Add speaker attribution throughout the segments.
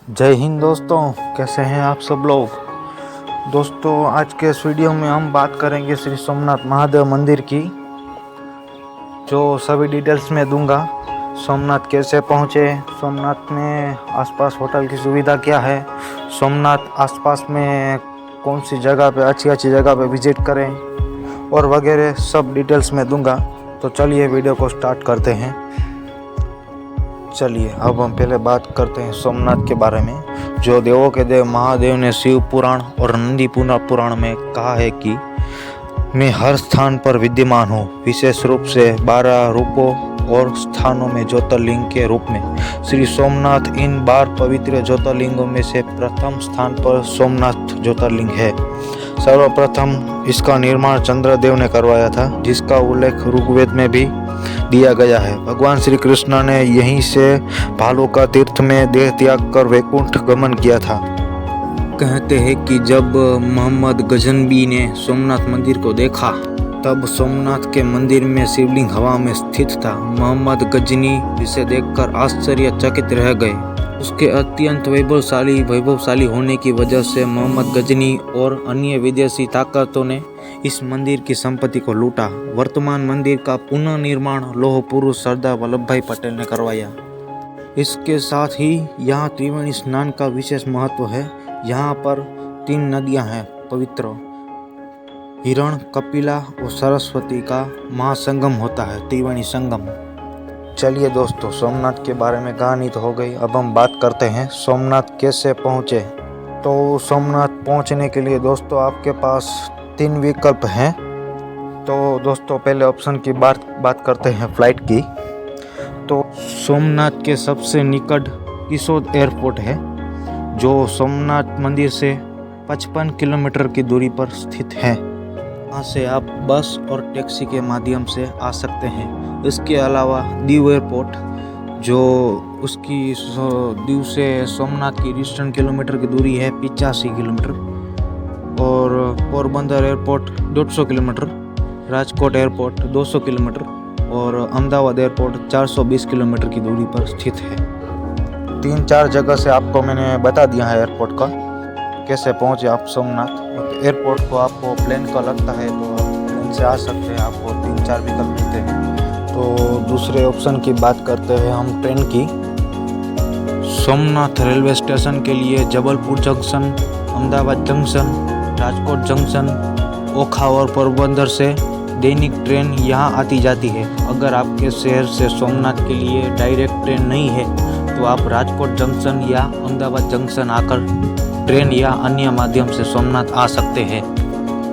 Speaker 1: जय हिंद दोस्तों, कैसे हैं आप सब लोग। दोस्तों आज के इस वीडियो में हम बात करेंगे श्री सोमनाथ महादेव मंदिर की, जो सभी डिटेल्स में दूंगा। सोमनाथ कैसे पहुँचे, सोमनाथ में आसपास होटल की सुविधा क्या है, सोमनाथ आसपास में कौन सी जगह पे अच्छी जगह पे विजिट करें और वगैरह सब डिटेल्स में दूंगा। तो चलिए वीडियो को स्टार्ट करते हैं। चलिए अब हम पहले बात करते हैं सोमनाथ के बारे में। जो देवों के देव महादेव ने शिव पुराण और नंदी पुराण में कहा है कि मैं हर स्थान पर विद्यमान हूँ, विशेष रूप से 12 रूपों और स्थानों में ज्योतिर्लिंग के रूप में। श्री सोमनाथ इन 12 पवित्र ज्योतिर्लिंगों में से प्रथम स्थान पर सोमनाथ ज्योतिर्लिंग है। सर्वप्रथम इसका निर्माण चंद्रदेव ने करवाया था, जिसका उल्लेख ऋग्वेद में भी दिया गया है। भगवान श्री कृष्ण ने यहीं से भालुका तीर्थ में देह त्याग कर वैकुंठ गमन किया था। कहते हैं कि जब मोहम्मद गजनबी ने सोमनाथ मंदिर को देखा, तब सोमनाथ के मंदिर में शिवलिंग हवा में स्थित था। मोहम्मद गजनी इसे देखकर आश्चर्यचकित रह गए। उसके अत्यंत वैभवशाली होने की वजह से मोहम्मद गजनी और अन्य विदेशी ताकतों ने इस मंदिर की संपत्ति को लूटा। वर्तमान मंदिर का पुनः निर्माण लौह पुरुष सरदार वल्लभ भाई पटेल ने करवाया। इसके साथ ही यहाँ त्रिवेणी स्नान का विशेष महत्व है। यहाँ पर 3 नदियाँ हैं पवित्र, हिरण, कपिला और सरस्वती का महासंगम होता है, त्रिवेणी संगम। चलिए दोस्तों, सोमनाथ के बारे में कहानी तो हो गई। अब हम बात करते हैं सोमनाथ कैसे पहुँचे। तो सोमनाथ पहुँचने के लिए दोस्तों आपके पास 3 विकल्प हैं। तो दोस्तों पहले ऑप्शन की बात करते हैं फ्लाइट की। तो सोमनाथ के सबसे निकट किशोद एयरपोर्ट है, जो सोमनाथ मंदिर से 55 किलोमीटर की दूरी पर स्थित है। यहाँ से आप बस और टैक्सी के माध्यम से आ सकते हैं। इसके अलावा दीव एयरपोर्ट, जो उसकी दीव से सोमनाथ की डिस्टेंस किलोमीटर की दूरी है 85 किलोमीटर, और Porbandar airport 150 kilometre, Rajkot airport 200 kilometre और अहमदाबाद एयरपोर्ट 420 किलोमीटर की दूरी पर स्थित है। 3-4 जगह से आपको मैंने बता दिया है एयरपोर्ट का, कैसे पहुँचे आप सोमनाथ। एयरपोर्ट को आपको प्लेन का लगता है तो आप प्लेन से आ सकते हैं, आपको 3-4 विकल्प मिलते हैं। तो दूसरे ऑप्शन की बात करते हैं हम ट्रेन की। सोमनाथ रेलवे स्टेशन के लिए Jabalpur junction, Ahmedabad junction, Rajkot junction, Okha और पोरबंदर से दैनिक ट्रेन यहाँ आती जाती है। अगर आपके शहर से सोमनाथ के लिए डायरेक्ट ट्रेन नहीं है तो आप राजकोट जंक्शन या अहमदाबाद जंक्शन आकर ट्रेन या अन्य माध्यम से सोमनाथ आ सकते हैं।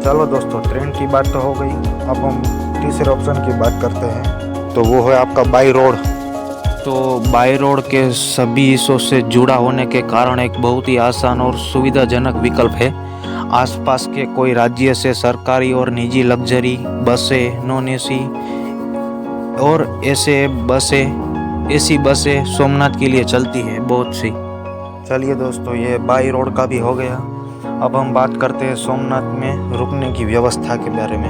Speaker 1: चलो दोस्तों, ट्रेन की बात तो हो गई। अब हम तीसरे ऑप्शन की बात करते हैं, तो वो है आपका बाई रोड। तो बाई रोड के सभी हिस्सों से जुड़ा होने के कारण एक बहुत ही आसान और सुविधाजनक विकल्प है। आसपास के कोई राज्य से सरकारी और निजी लग्जरी बसें, नॉन एसी और एसी बसें सोमनाथ के लिए चलती है बहुत सी। चलिए दोस्तों, ये बाई रोड का भी हो गया। अब हम बात करते हैं सोमनाथ में रुकने की व्यवस्था के बारे में।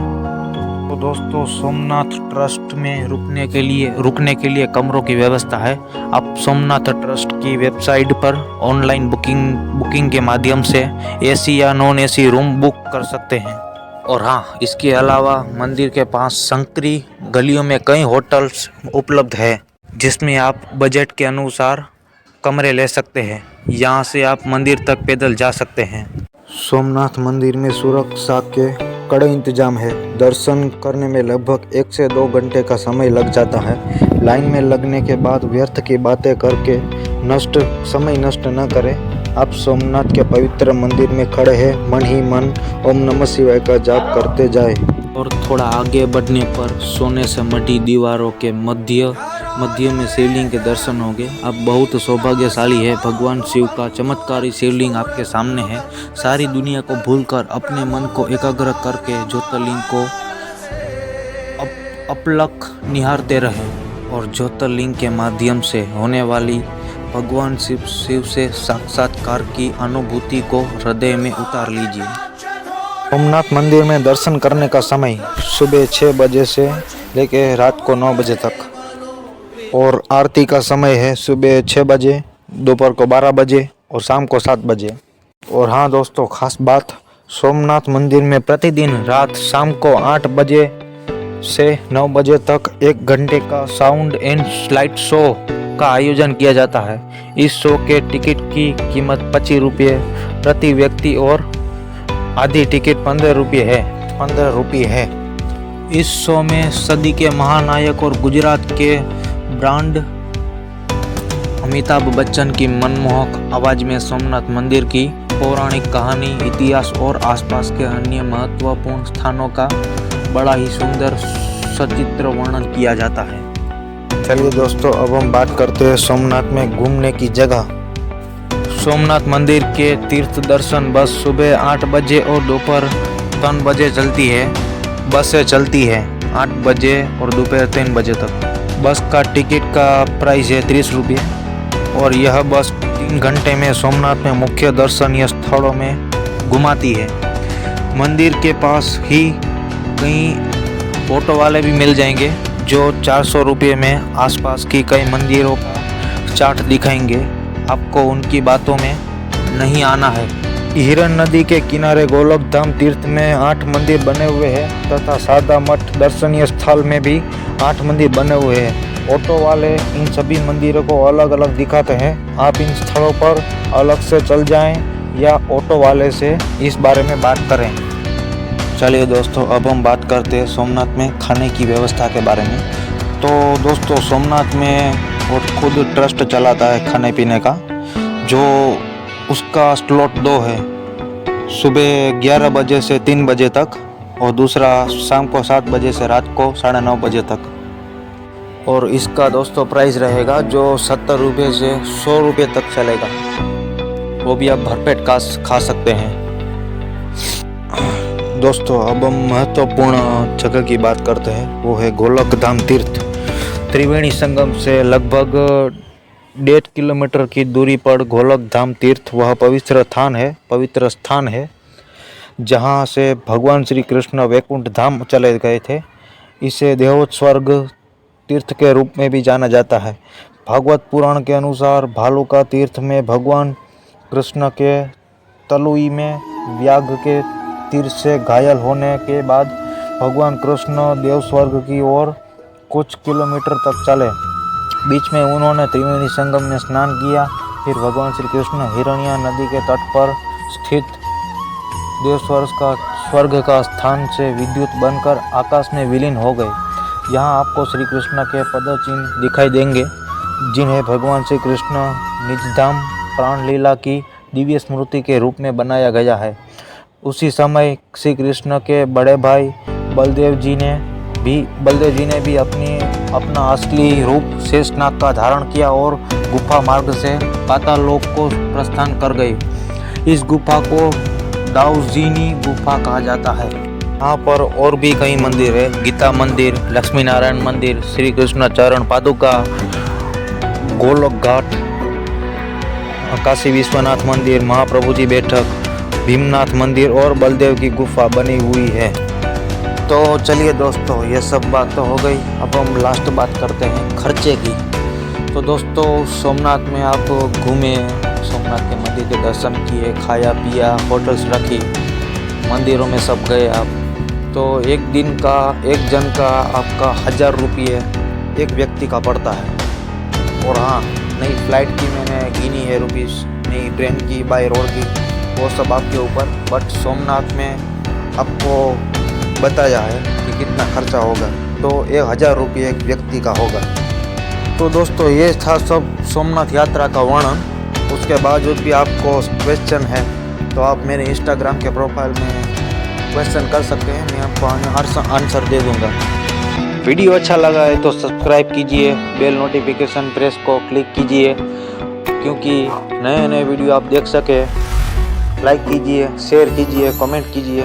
Speaker 1: तो दोस्तों, सोमनाथ ट्रस्ट में रुकने के लिए कमरों की व्यवस्था है। आप सोमनाथ ट्रस्ट की वेबसाइट पर ऑनलाइन बुकिंग के माध्यम से एसी या नॉन एसी रूम बुक कर सकते हैं। और हाँ, इसके अलावा मंदिर के पास संकरी गलियों में कई होटल्स उपलब्ध है, जिसमें आप बजट के अनुसार कमरे ले सकते हैं। यहाँ से आप मंदिर तक पैदल जा सकते हैं। सोमनाथ मंदिर में सुरक्षा के कड़े इंतजाम है। दर्शन करने में लगभग 1 से 2 घंटे का समय लग जाता है। लाइन में लगने के बाद व्यर्थ की बातें करके समय नष्ट न करें। आप सोमनाथ के पवित्र मंदिर में खड़े हैं, मन ही मन ओम नमः शिवाय का जाप करते जाए। और थोड़ा आगे बढ़ने पर सोने से मढ़ी दीवारों के मध्य में शिवलिंग के दर्शन होंगे। आप बहुत सौभाग्यशाली है, भगवान शिव का चमत्कारी शिवलिंग आपके सामने है। सारी दुनिया को भूलकर अपने मन को एकाग्र करके ज्योतिर्लिंग को अपलक निहारते रहे और ज्योतिर्लिंग के माध्यम से होने वाली भगवान शिव से साक्षात्कार की अनुभूति को हृदय में उतार लीजिए। सोमनाथ मंदिर में दर्शन करने का समय सुबह 6 बजे से लेकर रात को 9 बजे तक, और आरती का समय है सुबह 6 बजे, दोपहर को 12 बजे और शाम को 7 बजे। और हाँ दोस्तों, खास बात, सोमनाथ मंदिर में प्रतिदिन रात शाम को 8 बजे से 9 बजे तक 1 घंटे का साउंड एंड लाइट शो का आयोजन किया जाता है। इस शो के टिकट की कीमत 25 रुपये प्रति व्यक्ति और आधी टिकट 15 रुपये है। इस शो में सदी के महानायक और गुजरात के ब्रांड अमिताभ बच्चन की मनमोहक आवाज में सोमनाथ मंदिर की पौराणिक कहानी, इतिहास और आसपास के अन्य महत्वपूर्ण स्थानों का बड़ा ही सुंदर सचित्र वर्णन किया जाता है। चलिए दोस्तों, अब हम बात करते हैं सोमनाथ में घूमने की जगह। सोमनाथ मंदिर के तीर्थ दर्शन बस सुबह 8 बजे और दोपहर 3 बजे चलती है। बसें चलती है 8 बजे और दोपहर 3 बजे तक। बस का टिकट का प्राइस है 30 रुपये और यह बस 3 घंटे में सोमनाथ में मुख्य दर्शनीय स्थलों में घुमाती है। मंदिर के पास ही कई ऑटो वाले भी मिल जाएंगे जो 400 रुपये में आसपास की कई मंदिरों का चार्ट दिखाएंगे। आपको उनकी बातों में नहीं आना है। हिरण नदी के किनारे गोलोक धाम तीर्थ में 8 मंदिर बने हुए हैं तथा सादा मठ दर्शनीय स्थल में भी 8 मंदिर बने हुए हैं। ऑटो वाले इन सभी मंदिरों को अलग अलग दिखाते हैं। आप इन स्थलों पर अलग से चल जाएं या ऑटो वाले से इस बारे में बात करें। चलिए दोस्तों, अब हम बात करते हैं सोमनाथ में खाने की व्यवस्था के बारे में। तो दोस्तों, सोमनाथ में और खुद ट्रस्ट चलाता है खाने पीने का, जो उसका स्लॉट 2 है, सुबह 11 बजे से 3 बजे तक और दूसरा शाम को 7 बजे से रात को 9:30 बजे तक। और इसका दोस्तों प्राइस रहेगा जो 70 रुपये से 100 रुपये तक चलेगा। वो भी आप भरपेट खा सकते हैं। दोस्तों, अब हम महत्वपूर्ण जगह की बात करते हैं, वो है गोलोक धाम तीर्थ। त्रिवेणी संगम से लगभग 1.5 किलोमीटर की दूरी पर गोलोक धाम तीर्थ वह पवित्र स्थान है जहाँ से भगवान श्री कृष्ण वैकुंठ धाम चले गए थे। इसे देवोत्तर स्वर्ग तीर्थ के रूप में भी जाना जाता है। भागवत पुराण के अनुसार भालुका तीर्थ में भगवान कृष्ण के तलुई में व्याघ्र के तीर से घायल होने के बाद भगवान कृष्ण देव स्वर्ग की ओर कुछ किलोमीटर तक चले। बीच में उन्होंने त्रिवेणी संगम में स्नान किया। फिर भगवान श्री कृष्ण हिरण्या नदी के तट पर स्थित देव स्वर्ग का स्थान से विद्युत बनकर आकाश में विलीन हो गए। यहाँ आपको श्री कृष्ण के पदचिन्ह दिखाई देंगे, जिन्हें भगवान श्री कृष्ण निजधाम प्राण लीला की दिव्य स्मृति के रूप में बनाया गया है। उसी समय श्री कृष्ण के बड़े भाई बलदेव जी ने भी अपना असली रूप शेषनाग का धारण किया और गुफा मार्ग से पाताल लोक को प्रस्थान कर गए। इस गुफा को दाऊजीनी गुफा कहा जाता है। यहाँ पर और भी कई मंदिर है, गीता मंदिर, लक्ष्मी नारायण मंदिर, श्री कृष्ण चरण पादुका, गोलोक घाट, काशी विश्वनाथ मंदिर, महाप्रभु जी बैठक, भीमनाथ मंदिर और बलदेव की गुफा बनी हुई है। तो चलिए दोस्तों, ये सब बात तो हो गई। अब हम लास्ट बात करते हैं खर्चे की। तो दोस्तों, सोमनाथ में आप घूमे, सोमनाथ के मंदिर के दर्शन किए, खाया पिया, होटल्स रखी, मंदिरों में सब गए आप, तो एक जन का आपका 1000 रुपये एक व्यक्ति का पड़ता है। और हाँ, नई फ्लाइट की मैंने गिनी है रुपीस, नई ट्रेन की, बाय रोड की, वो सब आपके ऊपर। बट सोमनाथ में आपको बताया है कि कितना खर्चा होगा, तो 1000 रुपये एक व्यक्ति का होगा। तो दोस्तों, ये था सब सोमनाथ यात्रा का वर्णन। उसके बावजूद भी आपको क्वेश्चन है तो आप मेरे इंस्टाग्राम के प्रोफाइल में क्वेश्चन कर सकते हैं, मैं आपको आंसर दे दूंगा। वीडियो अच्छा लगा है तो सब्सक्राइब कीजिए, बेल नोटिफिकेशन प्रेस को क्लिक कीजिए, क्योंकि नए वीडियो आप देख सके। लाइक कीजिए, शेयर कीजिए, कमेंट कीजिए।